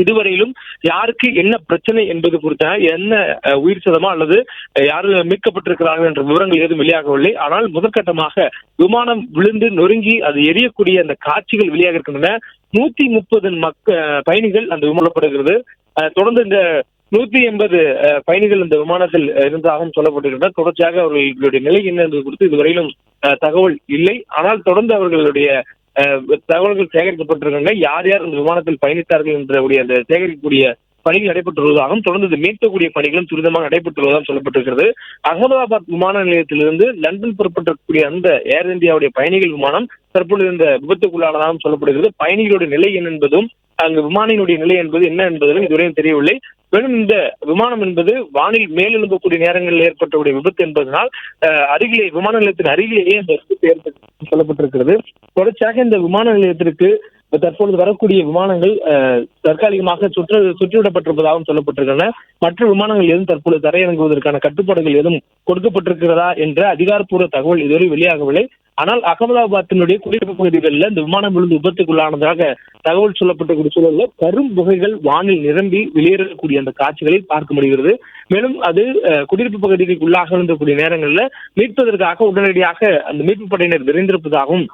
இதுவரையிலும் யாருக்கு என்ன பிரச்சனை என்பது குறித்த என்ன உயிர் சேதமா அல்லது யாரு மீட்கப்பட்டிருக்கிறார்கள் என்ற விவரங்கள் ஏதும் வெளியாகவில்லை. ஆனால் முதற்கட்டமாக விமானம் விழுந்து நொறுங்கி அது எரியக்கூடிய அந்த காட்சிகள் வெளியாக இருக்கின்றன. 130 பயணிகள் அந்த விமானப்படுகிறது. தொடர்ந்து இந்த 180 பயணிகள் இந்த விமானத்தில் இருந்ததாகவும் சொல்லப்பட்டிருக்கின்றனர். தொடர்ச்சியாக அவர்களுடைய நிலை என்ன என்பது குறித்து இதுவரையிலும் தகவல் இல்லை. ஆனால் தொடர்ந்து அவர்களுடைய தகவல்கள் சேகரிக்கப்பட்டிருக்கின்றன. யார் யார் இந்த விமானத்தில் பயணித்தார்கள் என்ற அந்த சேகரிக்கக்கூடிய பணிகள் நடைபெற்று வருவதாகவும் தொடர்ந்து மீட்கக்கூடிய பணிகளும் துரிதமாக நடைபெற்று வருவதாகவும் சொல்லப்பட்டிருக்கிறது. அகமதாபாத் விமான நிலையத்திலிருந்து லண்டன் புறப்பட்டிருக்கக்கூடிய அந்த ஏர் இந்தியாவுடைய பயணிகள் விமானம் தற்பொழுது இந்த விபத்துக்குள்ளானதாகவும் சொல்லப்படுகிறது. பயணிகளுடைய நிலை என்ன என்பதும் அங்கு விமானியினுடைய நிலை என்பது என்ன என்பதும் இதுவரையும் தெரியவில்லை. மேலும் இந்த விமானம் என்பது வானில் மேலெழும்பக்கூடிய நேரங்களில் ஏற்பட்டக்கூடிய விபத்து என்பதனால் அருகிலே விமான நிலையத்தின் அருகிலேயே இந்த விபத்து ஏற்பட்டு சொல்லப்பட்டிருக்கிறது. தொடர்ச்சியாக இந்த விமான நிலையத்திற்கு தற்பொழுது வரக்கூடிய விமானங்கள் தற்காலிகமாக சுற்றிவிடப்பட்டிருப்பதாகவும் சொல்லப்பட்டிருக்கின்றன. மற்ற விமானங்கள் எதுவும் தற்பொழுது தரையிறங்குவதற்கான கட்டுப்பாடுகள் எதுவும் கொடுக்கப்பட்டிருக்கிறதா என்ற அதிகாரப்பூர்வ தகவல் இதுவரை வெளியாகவில்லை. ஆனால் அகமதாபாத்தினுடைய குடியிருப்பு பகுதிகளில் இந்த விமானம் விழுந்து விபத்துக்குள்ளானதாக தகவல் சொல்லப்பட்ட சூழலில் கரும் புகைகள் வானில் நிரம்பி வெளியேறக்கூடிய அந்த காட்சிகளை பார்க்க முடிகிறது. மேலும் அது குடியிருப்பு பகுதிக்கு உள்ளாக இருந்தக்கூடிய நேரங்களில் மீட்பதற்காக உடனடியாக அந்த மீட்பு படையினர் விரைந்திருப்பதாகவும்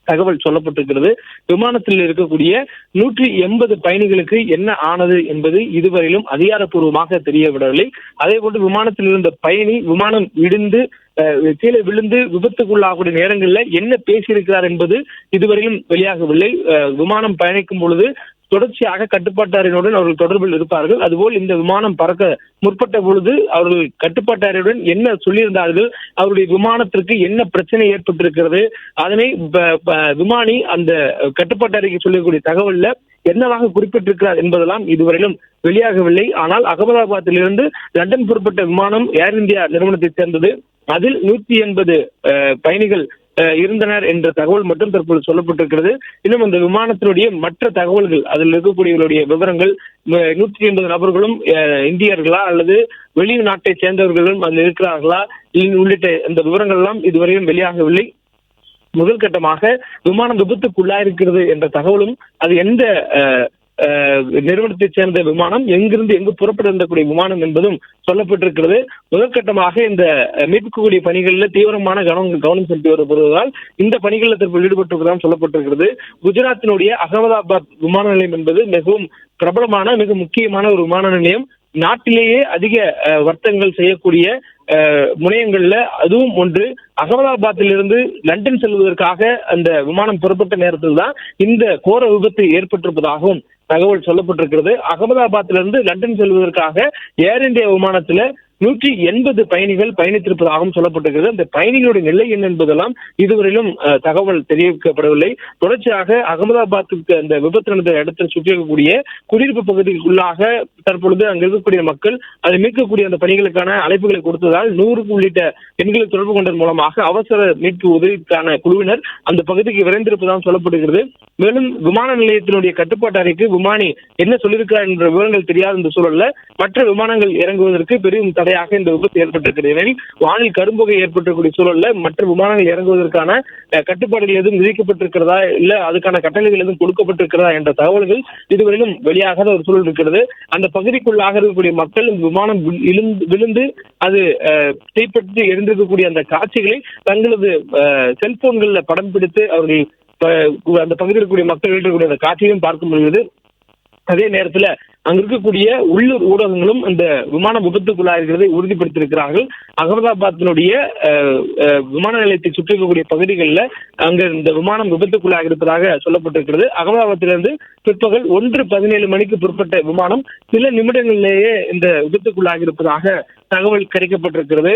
தகவல் சொல்லப்பட்டிருக்கிறது. விமானத்தில் இருக்கக்கூடிய 180 பயணிகளுக்கு என்ன ஆனது என்பது இதுவரையிலும் அதிகாரப்பூர்வமாக தெரியவிடவில்லை. அதே போன்று விமானத்தில் இருந்த பயணி விமானம் இடிந்து கீழே விழுந்து விபத்துக்குள்ளாகக்கூடிய நேரங்களில் என்ன பேசியிருக்கிறார் என்பது இதுவரையும் வெளியாகவில்லை. விமானம் பயணிக்கும் பொழுது தொடர்ச்சியாக கட்டுப்பாட்டாளருடன் அவர்கள் தொடர்பில் இருப்பார்கள். அதுபோல் இந்த விமானம் பறக்க முற்பட்ட பொழுது அவர்கள் கட்டுப்பாட்டாளருடன் என்ன சொல்லியிருந்தார்கள், அவருடைய விமானத்திற்கு என்ன பிரச்சனை ஏற்பட்டிருக்கிறது, அதனை விமானி அந்த கட்டுப்பாட்டாளருக்கு சொல்லக்கூடிய தகவல்ல என்னவாக குறிப்பிட்டிருக்கிறார் என்பதெல்லாம் இதுவரையிலும் வெளியாகவில்லை. ஆனால் அகமதாபாத்திலிருந்து லண்டன் புறப்பட்ட விமானம் ஏர் இந்தியா நிறுவனத்தை சேர்ந்தது. அதில் 180 பயணிகள் இருந்தனர் என்ற தகவல் மட்டும் தற்போது சொல்லப்பட்டிருக்கிறது. இன்னும் அந்த விமானத்தினுடைய மற்ற தகவல்கள் அதில் இருக்கக்கூடியவர்களுடைய விவரங்கள் 180 நபர்களும் இந்தியர்களா அல்லது வெளிநாட்டை சேர்ந்தவர்களும் அதில் இருக்கிறார்களா உள்ளிட்ட இந்த விவரங்கள் எல்லாம் இதுவரையும் வெளியாகவில்லை. முதல் கட்டமாக விமானம் விபத்துக்குள்ளாயிருக்கிறது என்ற தகவலும் அது எந்த நிறுவனத்தைச் சேர்ந்த விமானம் எங்கிருந்து எங்கு புறப்பட இருந்தக்கூடிய விமானம் என்பதும் சொல்லப்பட்டிருக்கிறது. முதற்கட்டமாக இந்த மீட்கக்கூடிய பணிகளில் தீவிரமான கவனம் செலுத்தி வருவதால் இந்த பணிகளில் தற்போது ஈடுபட்டிருப்பதாக சொல்லப்பட்டிருக்கிறது. குஜராத்தினுடைய அகமதாபாத் விமான நிலையம் என்பது மிகவும் பிரபலமான மிக முக்கியமான ஒரு விமான நிலையம். நாட்டிலேயே அதிக வர்த்தகங்கள் செய்யக்கூடிய முனையங்கள்ல அதுவும் ஒன்று. அகமதாபாத்திலிருந்து லண்டன் செல்வதற்காக அந்த விமானம் புறப்பட்ட நேரத்தில் தான் இந்த கோர விபத்து ஏற்பட்டிருப்பதாகவும் தகவல் சொல்லப்பட்டிருக்கிறது. அகமதாபாத்திலிருந்து லண்டன் செல்வதற்காக ஏர் இந்தியா விமானத்துல 180 பயணிகள் பயணித்திருப்பதாகவும் சொல்லப்பட்டிருக்கிறது. அந்த பயணிகளுடைய நிலை என்ன என்பதெல்லாம் இதுவரையிலும் தகவல் தெரிவிக்கப்படவில்லை. தொடர்ச்சியாக அகமதாபாத்துக்கு அந்த விபத்து நடந்த இடத்தில் சுற்றியிருக்கக்கூடிய குடியிருப்பு பகுதிக்குள்ளாக தற்பொழுது அங்கு இருக்கக்கூடிய மக்கள் அதை மீட்கக்கூடிய அந்த பணிகளுக்கான அழைப்புகளை கொடுத்ததால் 100 உள்ளிட்ட எண்களை தொடர்பு கொண்டதன் மூலமாக அவசர மீட்பு உதவிக்கான குழுவினர் அந்த பகுதிக்கு விரைந்திருப்பதாகவும் சொல்லப்படுகிறது. மேலும் விமான நிலையத்தினுடைய கட்டுப்பாட்டு அறைக்கு விமானி என்ன சொல்லியிருக்கிறார் என்ற விவரங்கள் தெரியாத இந்த சூழல்ல மற்ற விமானங்கள் இறங்குவதற்கு பெரும் தடையாக இந்த விபத்து ஏற்பட்டிருக்கிறது. வானில் கரும்புகை ஏற்பட்டிருக்கூடிய சூழல்ல மற்ற விமானங்கள் இறங்குவதற்கான கட்டுப்பாடுகள் எதுவும் விதிக்கப்பட்டிருக்கிறதா இல்ல அதுக்கான கட்டளைகள் எதுவும் கொடுக்கப்பட்டிருக்கிறதா என்ற தகவல்கள் இதுவரையிலும் வெளியாகாத ஒரு சூழல் இருக்கிறது. அந்த பகுதிக்குள்ளாக இருக்கக்கூடிய மக்கள் விமானம் விழுந்து அது தீப்பற்றி எரிந்திருக்கக்கூடிய அந்த காட்சிகளை தங்களது செல்போன்கள்ல படம் பிடித்து அவர்கள் அந்த பகுதியில் இருக்கக்கூடிய மக்கள் இருக்கக்கூடிய அந்த காட்சியையும் பார்க்க முடியுது. அதே நேரத்தில் அங்க இருக்கக்கூடிய உள்ளூர் ஊடகங்களும் இந்த விமான விபத்துக்குள்ளாகிறதை உறுதிப்படுத்தியிருக்கிறார்கள். அகமதாபாத்தினுடைய விமான நிலையத்தை சுற்றி இருக்கக்கூடிய பகுதிகளில் அங்க இந்த விமானம் விபத்துக்குள்ளாக இருப்பதாக சொல்லப்பட்டிருக்கிறது. அகமதாபாத்திலிருந்து பிற்பகல் 1:17 மணிக்கு புறப்பட்ட விமானம் சில நிமிடங்களிலேயே இந்த விபத்துக்குள்ளாக இருப்பதாக தகவல் கிடைக்கப்பட்டிருக்கிறது.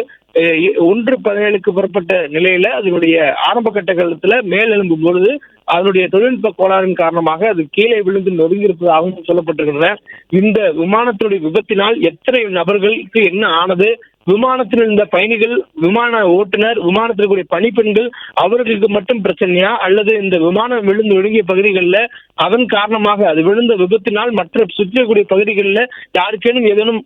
1:17க்கு புறப்பட்ட நிலையில அதனுடைய ஆரம்ப கட்ட காலத்துல மேலெழும்பும் பொழுது அதனுடைய தொழில்நுட்ப கோளாறின் காரணமாக அது கீழே விழுந்து நொறுங்கியிருப்பதாகவும் சொல்லப்பட்டிருக்கின்றன. இந்த விமானத்துடைய விபத்தினால் எத்தனை நபர்களுக்கு என்ன ஆனது, விமானத்தில் இருந்த பயணிகள், விமான ஓட்டுநர், விமானத்தில் கூடிய பணிப்பெண்கள் அவர்களுக்கு மட்டும் பிரச்சனையா அல்லது இந்த விமானம் விழுந்து ஒழுங்கிய பகுதிகளில் அதன் காரணமாக அது விழுந்த விபத்தினால் மற்ற சுற்றக்கூடிய பகுதிகளில் யாருக்கேனும் ஏதேனும்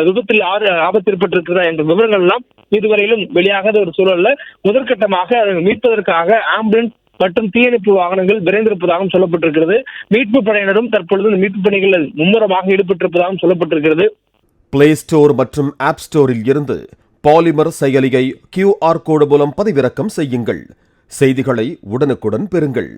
விபத்தில் ஆபத்து ஏற்பட்டிருக்கிறதா என்ற விவரங்கள் எல்லாம் இதுவரையிலும் வெளியாகாத ஒரு சூழல்ல முதற்கட்டமாக அதை மீட்பதற்காக ஆம்புலன்ஸ் மற்றும் தீயணைப்பு வாகனங்கள் விரைந்திருப்பதாகவும் சொல்லப்பட்டிருக்கிறது. மீட்பு படையினரும் தற்பொழுது இந்த மீட்பு பணிகளில் மும்முரமாக ஈடுபட்டிருப்பதாகவும் சொல்லப்பட்டிருக்கிறது. பிளே ஸ்டோர் மற்றும் ஆப் ஸ்டோரில் இருந்து பாலிமர் செயலியை QR கோடு மூலம் பதிவிறக்கம் செய்யுங்கள். செய்திகளை உடனுக்குடன் பெறுங்கள்.